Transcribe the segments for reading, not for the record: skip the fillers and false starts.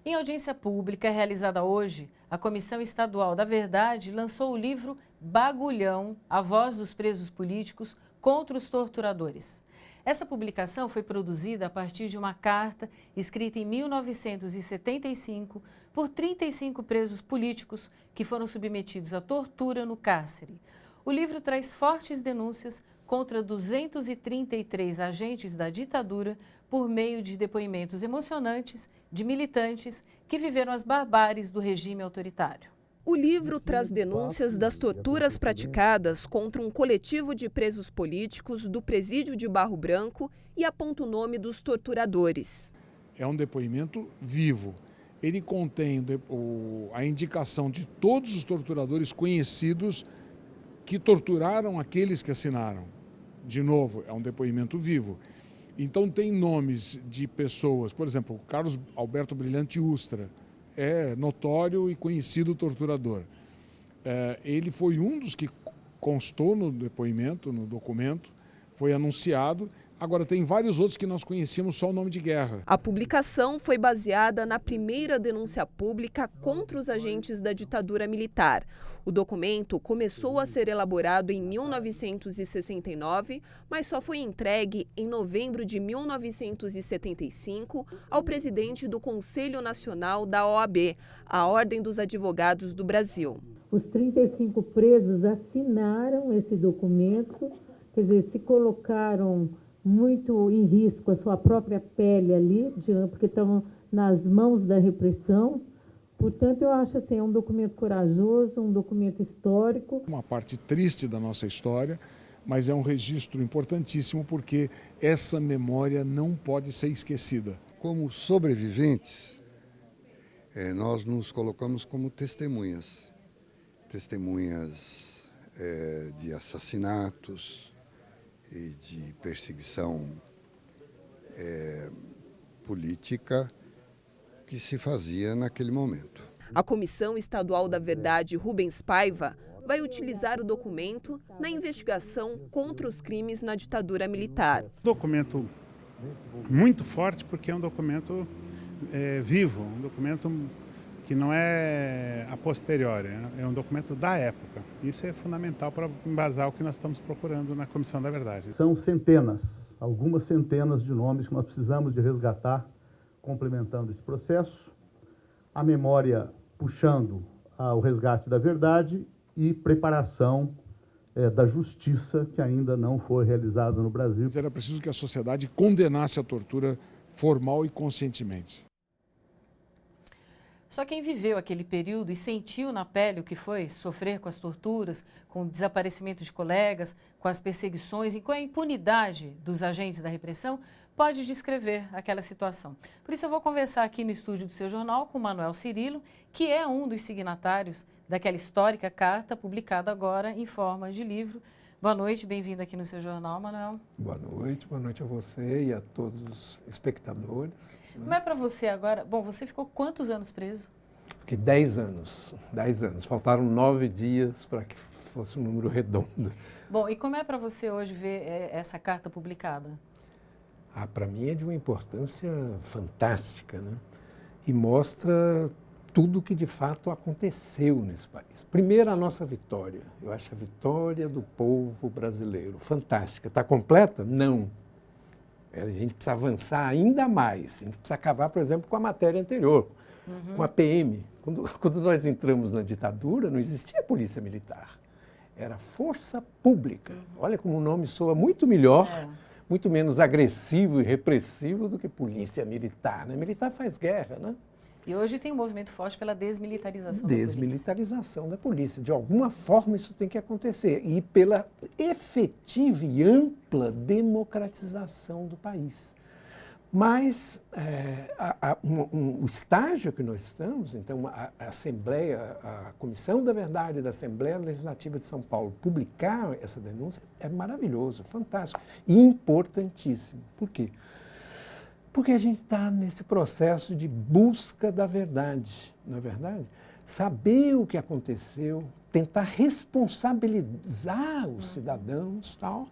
Em audiência pública realizada hoje, a Comissão Estadual da Verdade lançou o livro Bagulhão, a voz dos presos políticos contra os torturadores. Essa publicação foi produzida a partir de uma carta escrita em 1975 por 35 presos políticos que foram submetidos à tortura no cárcere. O livro traz fortes denúncias contra 233 agentes da ditadura por meio de depoimentos emocionantes de militantes que viveram as barbáries do regime autoritário. O livro traz denúncias das torturas praticadas contra um coletivo de presos políticos do Presídio de Barro Branco e aponta o nome dos torturadores. É um depoimento vivo. Ele contém a indicação de todos os torturadores conhecidos que torturaram aqueles que assinaram. De novo, é um depoimento vivo. Então tem nomes de pessoas, por exemplo, Carlos Alberto Brilhante Ustra, é notório e conhecido torturador. Ele foi um dos que constou no depoimento, no documento, foi anunciado. Agora, tem vários outros que nós conhecíamos só o nome de guerra. A publicação foi baseada na primeira denúncia pública contra os agentes da ditadura militar. O documento começou a ser elaborado em 1969, mas só foi entregue em novembro de 1975 ao presidente do Conselho Nacional da OAB, a Ordem dos Advogados do Brasil. Os 35 presos assinaram esse documento, quer dizer, se colocaram muito em risco a sua própria pele ali, porque estavam nas mãos da repressão. Portanto, eu acho assim, é um documento corajoso, um documento histórico. Uma parte triste da nossa história, mas é um registro importantíssimo porque essa memória não pode ser esquecida. Como sobreviventes, nós nos colocamos como testemunhas. Testemunhas de assassinatos e de perseguição política que se fazia naquele momento. A Comissão Estadual da Verdade Rubens Paiva vai utilizar o documento na investigação contra os crimes na ditadura militar. Documento muito forte porque é um documento vivo, um documento que não é a posteriori, é um documento da época. Isso é fundamental para embasar o que nós estamos procurando na Comissão da Verdade. São centenas, algumas centenas de nomes que nós precisamos de resgatar, complementando esse processo. A memória puxando ao resgate da verdade e preparação da justiça que ainda não foi realizada no Brasil. Era preciso que a sociedade condenasse a tortura formal e conscientemente. Só quem viveu aquele período e sentiu na pele o que foi sofrer com as torturas, com o desaparecimento de colegas, com as perseguições e com a impunidade dos agentes da repressão, pode descrever aquela situação. Por isso eu vou conversar aqui no estúdio do Seu Jornal com o Manuel Cirilo, que é um dos signatários daquela histórica carta publicada agora em forma de livro. Boa noite, bem-vindo aqui no Seu Jornal, Manuel. Boa noite a você e a todos os espectadores. Como é para você agora? Bom, você ficou quantos anos preso? Fiquei 10 anos. Faltaram 9 dias para que fosse um número redondo. Bom, e como é para você hoje ver essa carta publicada? Para mim é de uma importância fantástica, né? E mostra tudo que de fato aconteceu nesse país. Primeiro, a nossa vitória. Eu acho a vitória do povo brasileiro fantástica. Está completa? Não. A gente precisa avançar ainda mais. A gente precisa acabar, por exemplo, com a matéria anterior, com a PM. Quando nós entramos na ditadura, não existia polícia militar. Era força pública. Olha como o nome soa muito melhor, muito menos agressivo e repressivo do que polícia militar, né? Militar faz guerra, né? E hoje tem um movimento forte pela desmilitarização da polícia. Desmilitarização da polícia. De alguma forma isso tem que acontecer. E pela efetiva e ampla democratização do país. Mas o estágio que nós estamos, então a Assembleia, a Comissão da Verdade da Assembleia Legislativa de São Paulo publicar essa denúncia é maravilhoso, fantástico e importantíssimo. Por quê? Porque a gente está nesse processo de busca da verdade, não é verdade? Saber o que aconteceu, tentar responsabilizar os cidadãos, tal,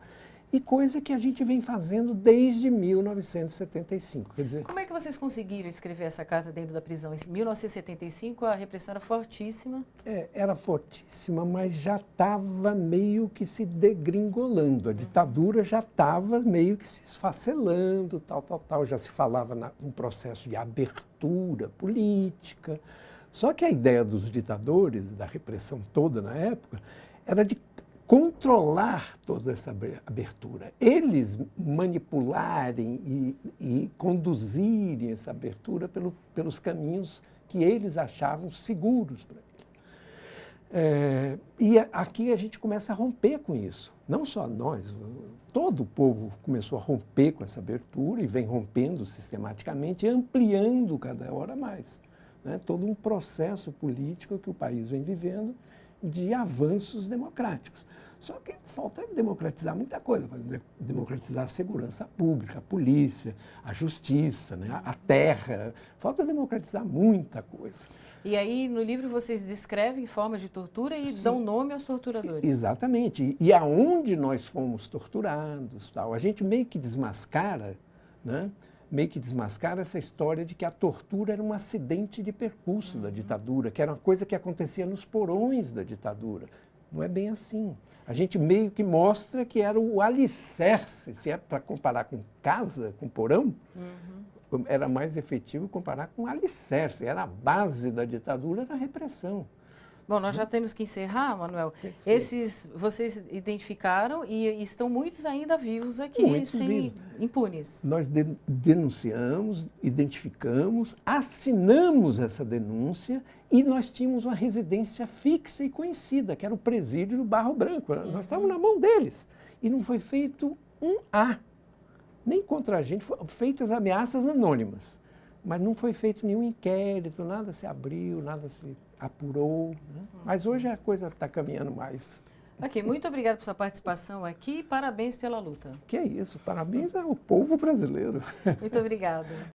e coisa que a gente vem fazendo desde 1975. Quer dizer, Como é que vocês conseguiram escrever essa carta dentro da prisão? Em 1975, a repressão era fortíssima. era fortíssima, mas já estava meio que se degringolando. A ditadura já estava meio que se esfacelando, tal. Já se falava num processo de abertura política. Só que a ideia dos ditadores, da repressão toda na época, era de controlar toda essa abertura. Eles manipularem e conduzirem essa abertura pelos caminhos que eles achavam seguros para ele. E aqui a gente começa a romper com isso. Não só nós, todo o povo começou a romper com essa abertura e vem rompendo sistematicamente, ampliando cada hora mais. Né? Todo um processo político que o país vem vivendo de avanços democráticos. Só que falta democratizar muita coisa, democratizar a segurança pública, a polícia, a justiça, né? A terra. Falta democratizar muita coisa. E aí, no livro, vocês descrevem formas de tortura e dão nome aos torturadores. Exatamente. E aonde nós fomos torturados, tal, a gente meio que desmascara, né? Meio que desmascara essa história de que a tortura era um acidente de percurso da ditadura, que era uma coisa que acontecia nos porões da ditadura. Não é bem assim. A gente meio que mostra que era o alicerce, se é para comparar com casa, com porão, era mais efetivo comparar com alicerce, era a base da ditadura, era a repressão. Bom, nós já temos que encerrar, Manuel. Esses vocês identificaram e estão muitos ainda vivos aqui, impunes. Nós denunciamos, identificamos, assinamos essa denúncia e nós tínhamos uma residência fixa e conhecida, que era o presídio do Barro Branco. Nós estávamos na mão deles. E não foi feito um A, nem contra a gente, foram feitas ameaças anônimas. Mas não foi feito nenhum inquérito, nada se abriu, nada se apurou. Né? Mas hoje a coisa está caminhando mais. Ok, muito obrigada por sua participação aqui e parabéns pela luta. Que é isso, parabéns ao povo brasileiro. Muito obrigada.